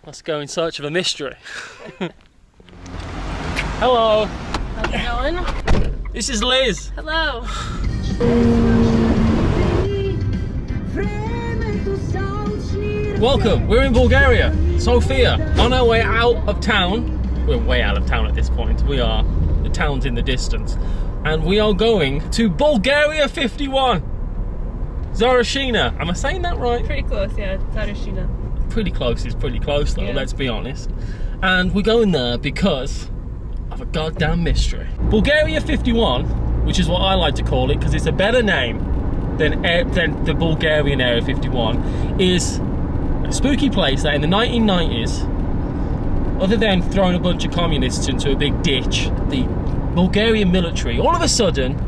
Let's go in search of a mystery. Hello. How's it going? This is Liz. Hello. Welcome. We're in Bulgaria, Sofia. On our way out of town. We're way out of town at this point. We are. The town's in the distance. And we are going to Bulgaria 51. Tsarichina. Am I saying that right? Pretty close, yeah. Tsarichina. Pretty close is pretty close though, Yeah. Let's be honest. And we're going there because of a goddamn mystery. Bulgaria 51, which is what I like to call it because it's a better name than the Bulgarian Area 51, is a spooky place that in the 1990s, other than throwing a bunch of communists into a big ditch, the Bulgarian military all of a sudden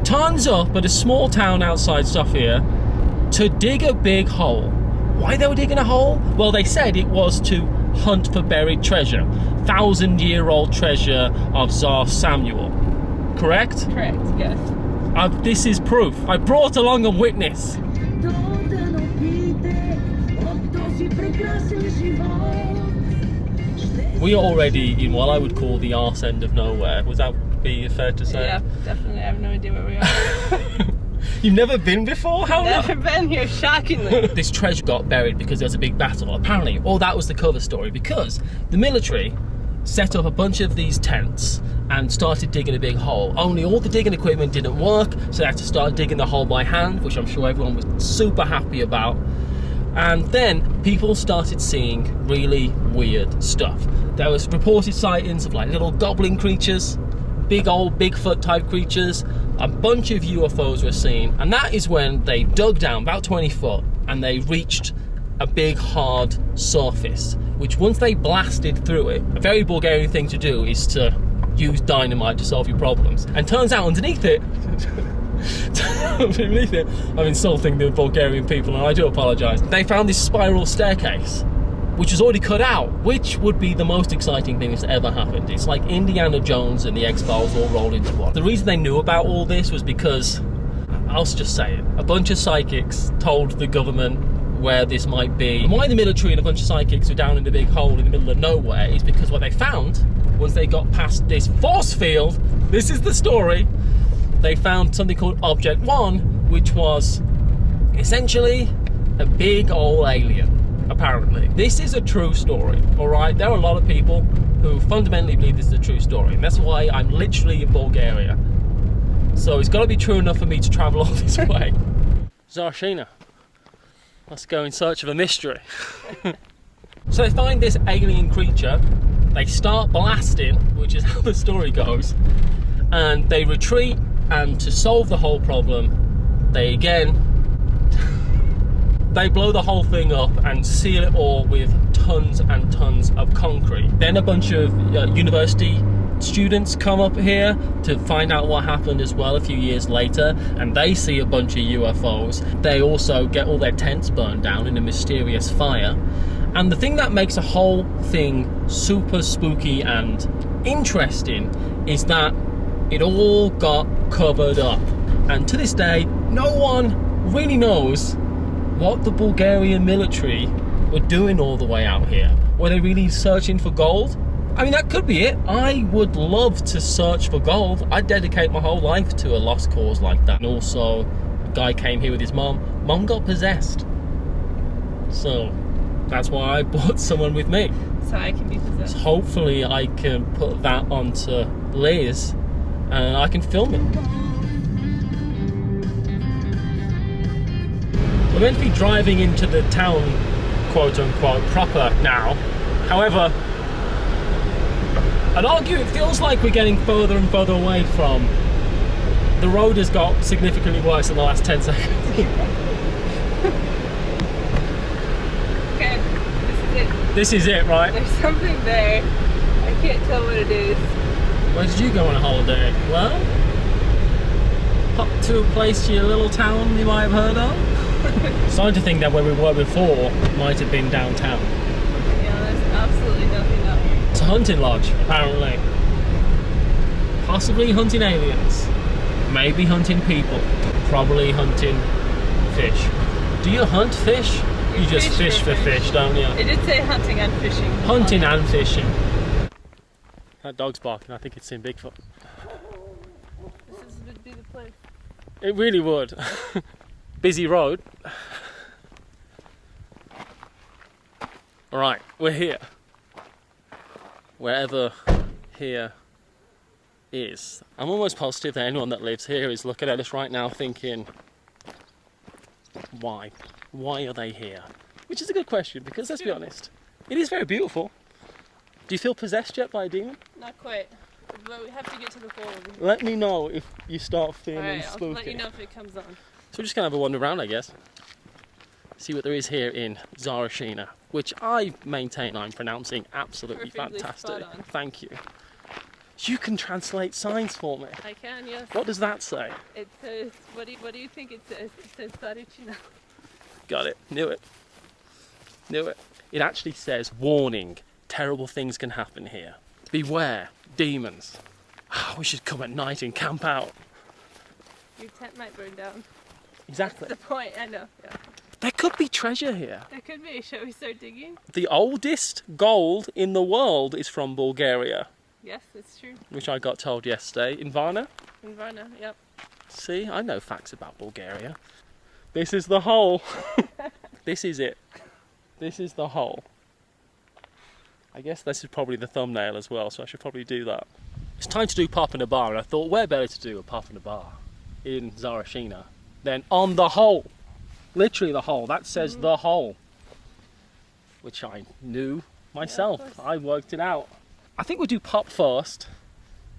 turns up at a small town outside Sofia to dig a big hole. Why they were digging a hole? Well, they said it was to hunt for buried treasure. 1,000-year-old treasure of Tsar Samuel. Correct? Correct, yes. This is proof. I brought along a witness. We are already in what I would call the arse end of nowhere. Was that be fair to say? Yeah, definitely. I have no idea where we are. You've never been before? How Never been here, shockingly. This treasure got buried because there was a big battle. Apparently, that was the cover story, because the military set up a bunch of these tents and started digging a big hole. Only all the digging equipment didn't work, so they had to start digging the hole by hand, which I'm sure everyone was super happy about. And then people started seeing really weird stuff. There was reported sightings of like little goblin creatures, big old Bigfoot type creatures. A bunch of UFOs were seen, and that is when they dug down about 20 foot and they reached a big hard surface, which once they blasted through it, a very Bulgarian thing to do is to use dynamite to solve your problems. And turns out underneath it, I'm insulting the Bulgarian people and I do apologise. They found this spiral staircase, which was already cut out, which would be the most exciting thing that's ever happened. It's like Indiana Jones and the X-Files all rolled into one. The reason they knew about all this was because, I'll just say it, a bunch of psychics told the government where this might be. And why the military and a bunch of psychics were down in the big hole in the middle of nowhere is because what they found, once they got past this force field, this is the story, they found something called Object 1, which was essentially a big old alien. Apparently. This is a true story, alright? There are a lot of people who fundamentally believe this is a true story, and that's why I'm literally in Bulgaria. So it's got to be true enough for me to travel all this way. Tsarichina. Let's go in search of a mystery. So they find this alien creature, they start blasting, which is how the story goes, and they retreat, and to solve the whole problem, they blow the whole thing up and seal it all with tons and tons of concrete. Then a bunch of university students come up here to find out what happened as well a few years later, and they see a bunch of UFOs. They also get all their tents burned down in a mysterious fire. And the thing that makes the whole thing super spooky and interesting is that it all got covered up. And to this day, no one really knows what the Bulgarian military were doing all the way out here. Were they really searching for gold? I mean, that could be it. I would love to search for gold. I'd dedicate my whole life to a lost cause like that. And also, a guy came here with his mom. Mom got possessed. So, that's why I brought someone with me. So I can be possessed. So hopefully I can put that onto Liz and I can film it. We're meant to be driving into the town, quote unquote, proper now. However, I'd argue it feels like we're getting further and further away from. The road has got significantly worse in the last 10 seconds. Okay, this is it. This is it, right? There's something there. I can't tell what it is. Where did you go on a holiday? Well, hop to a place, your little town you might have heard of. Starting to think that where we were before might have been downtown. Yeah, there's absolutely nothing out here. It's a hunting lodge, apparently. Possibly hunting aliens. Maybe hunting people. Probably hunting fish. Do you hunt fish? You just fish for fish, don't you? It did say hunting and fishing. Hunting and fishing. That dog's barking. I think it's seen Bigfoot. This would be the place. It really would. Busy road. Alright, we're here. Wherever here is. I'm almost positive that anyone that lives here is looking at us right now thinking, why? Why are they here? Which is a good question, because let's be honest, it is very beautiful. Do you feel possessed yet by a demon? Not quite. But we have to get to the pole. Let me know if you start feeling Alright, spooky. I'll let you know if it comes on. So we're just going to have a wander around, I guess. See what there is here in Tsarichina, which I maintain I'm pronouncing absolutely Perfectly fantastic. spot on. Thank you. You can translate signs for me. I can, yes. What does that say? It says, what do you think it says? It says Tsarichina. Got it. Knew it. Knew it. It actually says, warning, terrible things can happen here. Beware, demons. We should come at night and camp out. Your tent might burn down. Exactly. That's the point, I know. Yeah. There could be treasure here. There could be. Shall we start digging? The oldest gold in the world is from Bulgaria, Yes, it's true. which I got told yesterday. In Varna. In Varna, yep. See, I know facts about Bulgaria. This is the hole. This is it. This is the hole. I guess this is probably the thumbnail as well, so I should probably do that. It's time to do pop in a bar, and I thought where better to do a pop in a bar in Tsarichina than on the hole. Literally the hole. That says the hole. Which I knew myself. Yeah, I worked it out. I think we'll do pop first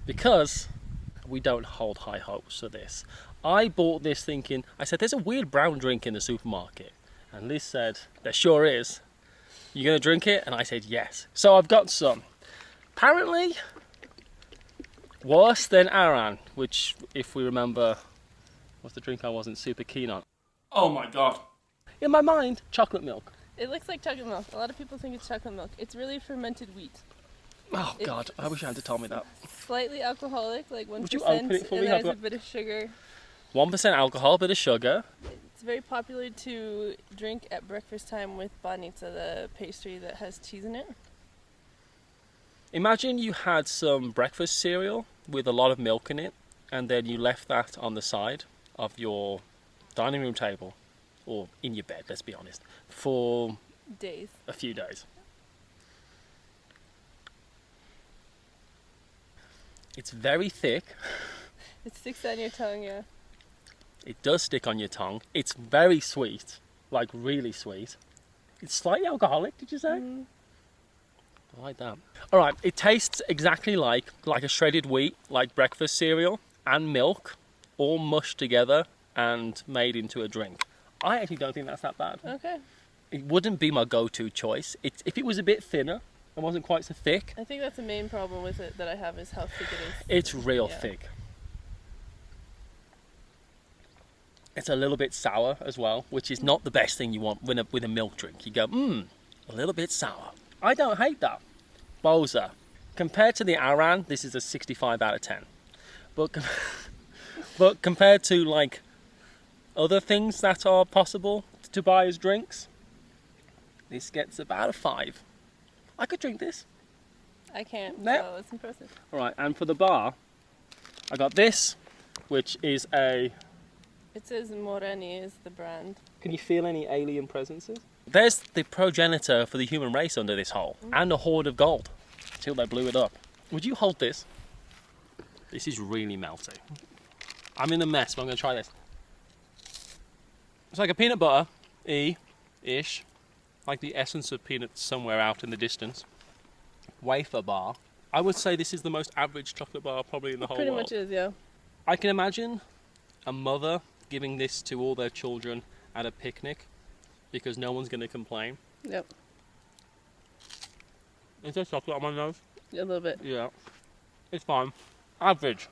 because we don't hold high hopes for this. I bought this thinking, I said, there's a weird brown drink in the supermarket. And Liz said, there sure is. You gonna drink it? And I said, yes. So I've got some. Apparently, worse than Aran, which, if we remember, was the drink I wasn't super keen on. Oh my god. In my mind, chocolate milk. It looks like chocolate milk. A lot of people think it's chocolate milk. It's really fermented wheat. Oh god, I wish you had told me that. Slightly alcoholic, like 1%. Would you open it for me? And I've there's a got- bit of sugar. 1% alcohol, bit of sugar. It's very popular to drink at breakfast time with banitsa, the pastry that has cheese in it. Imagine you had some breakfast cereal with a lot of milk in it, and then you left that on the side of your dining room table, or in your bed, let's be honest, for Days. a few days. It's very thick. It sticks on your tongue, yeah. It does stick on your tongue. It's very sweet, like really sweet. It's slightly alcoholic, did you say? Mm. I like that. All right, it tastes exactly like a shredded wheat, like breakfast cereal and milk, all mushed together and made into a drink. I actually don't think that's that bad. Okay. It wouldn't be my go-to choice. If it was a bit thinner and wasn't quite so thick, I think that's the main problem with it that I have is how thick it is. it's real Yeah. thick. It's a little bit sour as well, which is not the best thing you want with a milk drink. You go, a little bit sour. I don't hate that. Boza. Compared to the Aran, this is a 65 out of 10. But compared to like other things that are possible to buy as drinks, this gets about a 5. I could drink this. I can't, No. so it's impressive. All right, and for the bar, I got this, which is a... It says Moreni is the brand. Can you feel any alien presences? There's the progenitor for the human race under this hole, and a hoard of gold, until they blew it up. Would you hold this? This is really melty. I'm in a mess, but I'm going to try this. It's like a peanut butter-ish, like the essence of peanuts somewhere out in the distance. Wafer bar. I would say this is the most average chocolate bar probably in the whole Pretty world. much is, yeah. I can imagine a mother giving this to all their children at a picnic because no one's going to complain. Yep. Is there chocolate on my nose? A little bit. Yeah. It's fine. Average.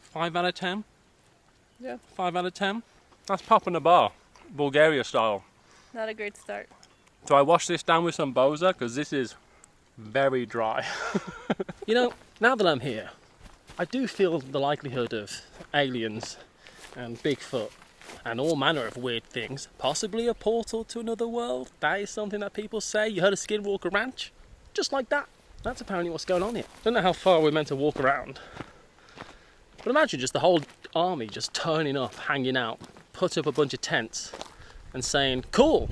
5 out of 10? Yeah. 5 out of 10? That's pop in a bar. Bulgaria style. Not a great start. So I wash this down with some Boza because this is very dry. You know, now that I'm here, I do feel the likelihood of aliens and Bigfoot and all manner of weird things. Possibly a portal to another world. That is something that people say. You heard of Skinwalker Ranch? Just like that. That's apparently what's going on here. Don't know how far we're meant to walk around. But imagine just the whole army just turning up, hanging out, put up a bunch of tents and saying, cool,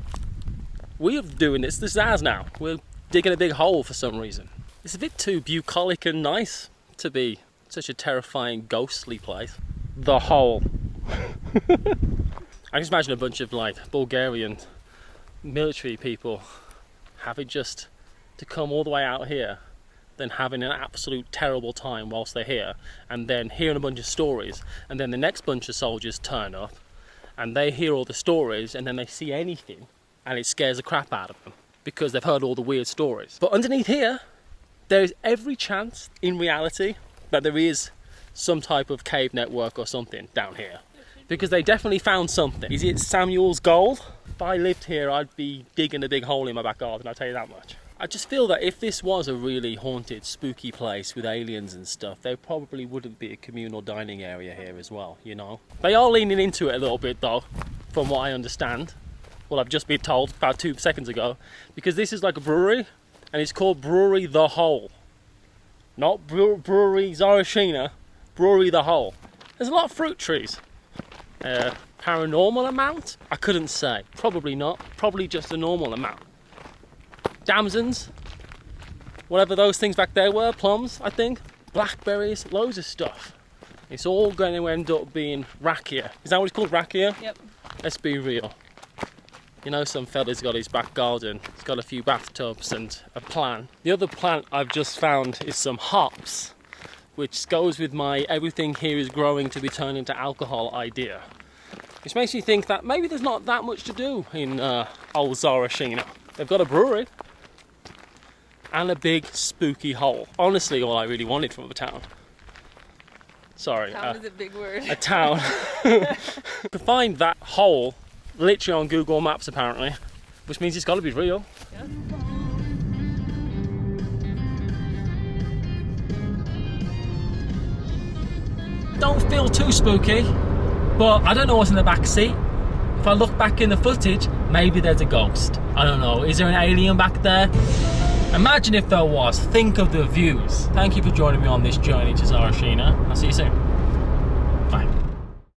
we're doing this is ours now. We're digging a big hole for some reason. It's a bit too bucolic and nice to be such a terrifying, ghostly place. The hole. I just imagine a bunch of like Bulgarian military people having just to come all the way out here, then having an absolute terrible time whilst they're here, and then hearing a bunch of stories, and then the next bunch of soldiers turn up and they hear all the stories, and then they see anything and it scares the crap out of them because they've heard all the weird stories. But underneath here, there is every chance in reality that there is some type of cave network or something down here, because they definitely found something. Is it Samuel's gold? If I lived here, I'd be digging a big hole in my back garden, I'll tell you that much. I just feel that if this was a really haunted, spooky place with aliens and stuff, there probably wouldn't be a communal dining area here as well, you know? They are leaning into it a little bit though, from what I understand. Well, I've just been told about 2 seconds ago, because this is like a brewery, and it's called Brewery The Hole. Not Brewery Tsarichina, Brewery The Hole. There's a lot of fruit trees. Paranormal amount? I couldn't say. Probably not. Probably just a normal amount. Damsons, whatever those things back there were, plums, I think, blackberries, loads of stuff. It's all going to end up being rakia. Is that what it's called, rakia? Yep. Let's be real. You know, some fella's got his back garden, he's got a few bathtubs and a plant. The other plant I've just found is some hops, which goes with my everything here is growing to be turned into alcohol idea. Which makes me think that maybe there's not that much to do in old Tsarichina. They've got a brewery and a big spooky hole. Honestly, all I really wanted from a town. Sorry. Town is a big word. A town. You can find that hole literally on Google Maps apparently, which means it's got to be real. Yeah. Don't feel too spooky, but I don't know what's in the back seat. If I look back in the footage, maybe there's a ghost. I don't know. Is there an alien back there? Imagine if there was. Think of the views. Thank you for joining me on this journey to Tsarichina. I'll see you soon.